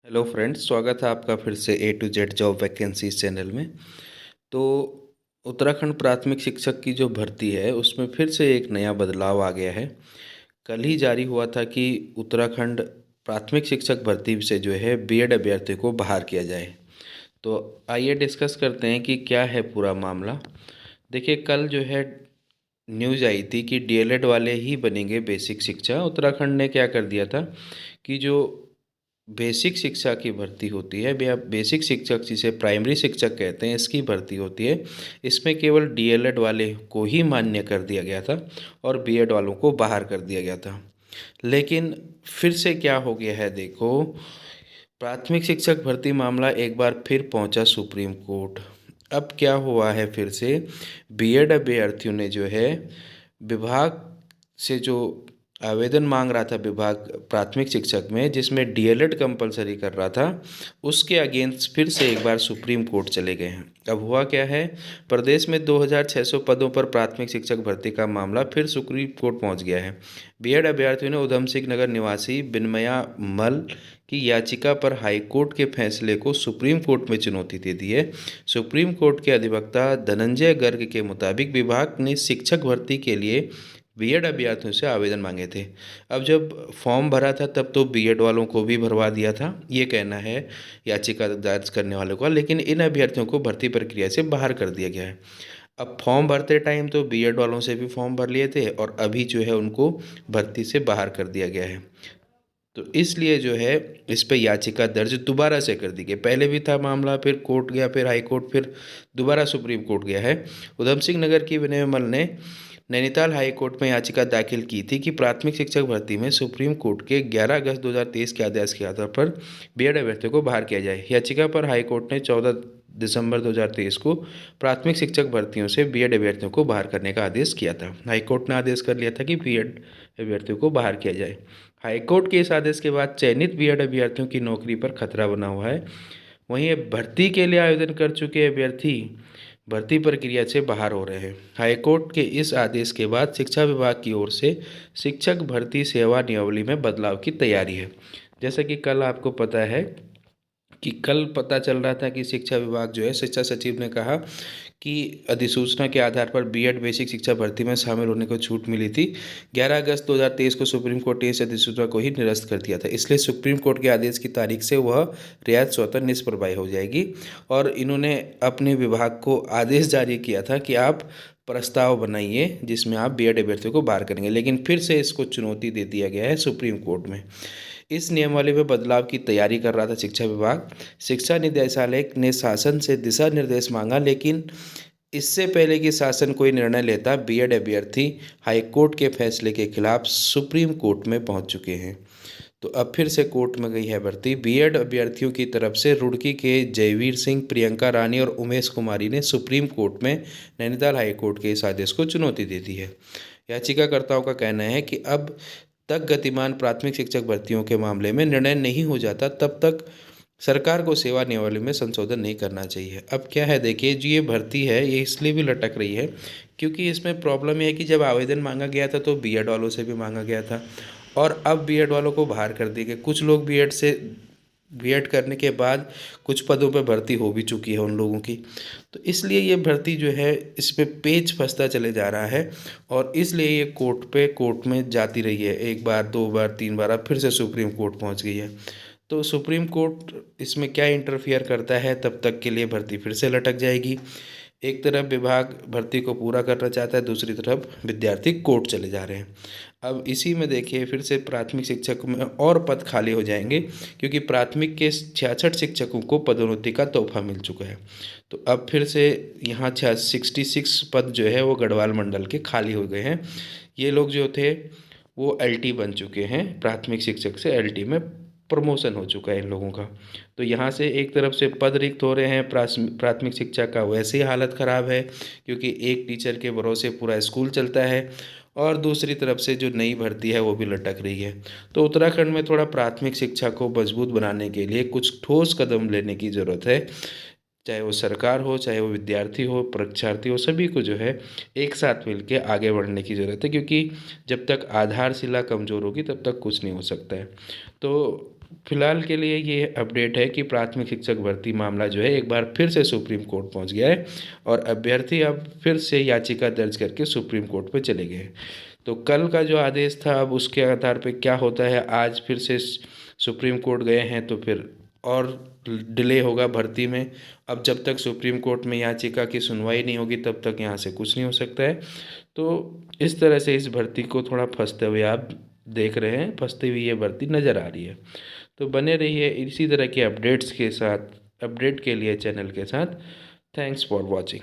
Hello friends, स्वागत है आपका फिर से A to Z job vacancies channel में। तो उत्तराखंड प्राथमिक शिक्षक की जो भर्ती है उसमें फिर से एक नया बदलाव आ गया है। कल ही जारी हुआ था कि उत्तराखंड प्राथमिक शिक्षक भर्ती से जो है बीएड अभ्यर्थियों को बाहर किया जाए। तो आइए डिस्कस करते हैं कि क्या है पूरा मामला। देखिए, कल जो है न्यूज़ आई थी कि डीएलएड वाले ही बनेंगे बेसिक शिक्षा। उत्तराखंड ने क्या कर दिया था कि जो बेसिक शिक्षा की भर्ती होती है, या बेसिक शिक्षक जिसे प्राइमरी शिक्षक कहते हैं, इसकी भर्ती होती है। इसमें केवल डीएलएड वाले को ही मान्य कर दिया गया था और बीएड वालों को बाहर कर दिया गया था। लेकिन फिर से क्या हो गया है, देखो, प्राथमिक शिक्षक भर्ती मामला एक बार फिर पहुंचा सुप्रीम कोर्ट। अब क्या हुआ है, फिर से बीएड अभ्यर्थियों ने जो है विभाग से जो आवेदन मांग रहा था, विभाग प्राथमिक शिक्षक में जिसमें डीएलएड कंपलसरी कर रहा था, उसके अगेंस्ट फिर से एक बार सुप्रीम कोर्ट चले गए हैं। अब हुआ क्या है, प्रदेश में 2600 पदों पर प्राथमिक शिक्षक भर्ती का मामला फिर सुप्रीम कोर्ट पहुंच गया है। बीएड अभ्यर्थियों ने उधम सिंह नगर निवासी बिनमया मल की याचिका पर हाईकोर्ट के फैसले को सुप्रीम कोर्ट में चुनौती दे दी है। सुप्रीम कोर्ट के अधिवक्ता धनंजय गर्ग के मुताबिक विभाग ने शिक्षक भर्ती के लिए बीएड अभ्यर्थियों से आवेदन मांगे थे। अब जब फॉर्म भरा था तब तो बीएड वालों को भी भरवा दिया था, ये कहना है याचिका दर्ज करने वालों का, लेकिन इन अभ्यर्थियों को भर्ती प्रक्रिया से बाहर कर दिया गया है। अब फॉर्म भरते टाइम तो बीएड वालों से भी फॉर्म भर लिए थे और अभी जो है उनको भर्ती से बाहर कर दिया गया है। तो इसलिए जो है इस पे याचिका दर्ज दोबारा से कर दी गई। पहले भी था मामला, फिर कोर्ट गया, फिर हाई कोर्ट, फिर दोबारा सुप्रीम कोर्ट गया है। उधम सिंह नगर की विनय मल ने नैनीताल हाई कोर्ट में याचिका दाखिल की थी कि प्राथमिक शिक्षक भर्ती में सुप्रीम कोर्ट के 11 अगस्त 2023 के आदेश के आधार पर बीएड अभ्यर्थियों को बाहर किया जाए। याचिका पर हाई कोर्ट ने 14 दिसंबर 2023 को प्राथमिक शिक्षक भर्तियों से बीएड अभ्यर्थियों को बाहर करने का आदेश किया था। हाई कोर्ट ने आदेश कर लिया था कि बीएड अभ्यर्थियों को बाहर किया जाए। हाईकोर्ट के इस आदेश के बाद चयनित बीएड अभ्यर्थियों की नौकरी पर खतरा बना हुआ है। वहीं भर्ती के लिए आवेदन कर चुके अभ्यर्थी भर्ती प्रक्रिया से बाहर हो रहे हैं। हाईकोर्ट के इस आदेश के बाद शिक्षा विभाग की ओर से शिक्षक भर्ती सेवा नियमावली में बदलाव की तैयारी है। जैसा कि कल आपको पता है कि कल पता चल रहा था कि शिक्षा विभाग जो है, शिक्षा सचिव ने कहा कि अधिसूचना के आधार पर बीएड बेसिक शिक्षा भर्ती में शामिल होने को छूट मिली थी। 11 अगस्त 2023 को सुप्रीम कोर्ट ने इस अधिसूचना को ही निरस्त कर दिया था। इसलिए सुप्रीम कोर्ट के आदेश की तारीख से वह रियायत स्वतः निष्प्रभावी हो जाएगी। और इन्होंने अपने विभाग को आदेश जारी किया था कि आप प्रस्ताव बनाइए जिसमें आप बीएड अभ्यर्थियों को बाहर करेंगे, लेकिन फिर से इसको चुनौती दे दिया गया है सुप्रीम कोर्ट में। इस नियमावली में बदलाव की तैयारी कर रहा था शिक्षा विभाग। शिक्षा निदेशालय ने शासन से दिशा निर्देश मांगा, लेकिन इससे पहले कि शासन कोई निर्णय लेता, बीएड अभ्यर्थी हाईकोर्ट के फैसले के खिलाफ सुप्रीम कोर्ट में पहुंच चुके हैं। तो अब फिर से कोर्ट में गई है भर्ती। बीएड अभ्यर्थियों की तरफ से रुड़की के जयवीर सिंह, प्रियंका रानी और उमेश कुमारी ने सुप्रीम कोर्ट में नैनीताल हाईकोर्ट के इस आदेश को चुनौती दे दी है। याचिकाकर्ताओं का कहना है कि अब तक गतिमान प्राथमिक शिक्षक भर्तियों के मामले में निर्णय नहीं हो जाता, तब तक सरकार को सेवा नियमावली में संशोधन नहीं करना चाहिए। अब क्या है, देखिए, जो ये भर्ती है ये इसलिए भी लटक रही है क्योंकि इसमें प्रॉब्लम ये है कि जब आवेदन मांगा गया था तो बीएड वालों से भी मांगा गया था और अब बीएड वालों को बाहर कर दिए गए। कुछ लोग बीएड करने के बाद कुछ पदों पर भर्ती हो भी चुकी है उन लोगों की। तो इसलिए ये भर्ती जो है इस पे पेच फंसता चले जा रहा है और इसलिए ये कोर्ट में जाती रही है। एक बार, दो बार, तीन बार, अब फिर से सुप्रीम कोर्ट पहुंच गई है। तो सुप्रीम कोर्ट इसमें क्या इंटरफियर करता है, तब तक के लिए भर्ती फिर से लटक जाएगी। एक तरफ विभाग भर्ती को पूरा करना चाहता है, दूसरी तरफ विद्यार्थी कोर्ट चले जा रहे हैं। अब इसी में देखिए फिर से प्राथमिक शिक्षक में और पद खाली हो जाएंगे क्योंकि प्राथमिक के 66 शिक्षकों को पदोन्नति का तोहफा मिल चुका है। तो अब फिर से यहाँ 66 पद जो है वो गढ़वाल मंडल के खाली हो गए हैं। ये लोग जो थे वो एलटी बन चुके हैं, प्राथमिक शिक्षक से एलटी में प्रमोशन हो चुका है इन लोगों का। तो यहाँ से एक तरफ से पद रिक्त हो रहे हैं, प्राथमिक शिक्षा का वैसे ही हालत ख़राब है क्योंकि एक टीचर के भरोसे पूरा स्कूल चलता है और दूसरी तरफ से जो नई भर्ती है वो भी लटक रही है। तो उत्तराखंड में थोड़ा प्राथमिक शिक्षा को मजबूत बनाने के लिए कुछ ठोस कदम लेने की ज़रूरत है। चाहे वो सरकार हो, चाहे वो विद्यार्थी हो, परीक्षार्थी हो, सभी को जो है एक साथ मिलकर आगे बढ़ने की ज़रूरत है क्योंकि जब तक आधारशिला कमज़ोर होगी तब तक कुछ नहीं हो सकता है। तो फिलहाल के लिए ये अपडेट है कि प्राथमिक शिक्षक भर्ती मामला जो है एक बार फिर से सुप्रीम कोर्ट पहुंच गया है और अभ्यर्थी अब फिर से याचिका दर्ज करके सुप्रीम कोर्ट पे चले गए हैं। तो कल का जो आदेश था अब उसके आधार पे क्या होता है, आज फिर से सुप्रीम कोर्ट गए हैं तो फिर और डिले होगा भर्ती में। अब जब तक सुप्रीम कोर्ट में याचिका की सुनवाई नहीं होगी तब तक यहाँ से कुछ नहीं हो सकता है। तो इस तरह से इस भर्ती को थोड़ा फंसते हुए आप देख रहे हैं, फंसती हुई ये भर्ती नज़र आ रही है। तो बने रहिए इसी तरह के अपडेट्स के साथ, अपडेट के लिए चैनल के साथ। Thanks for watching.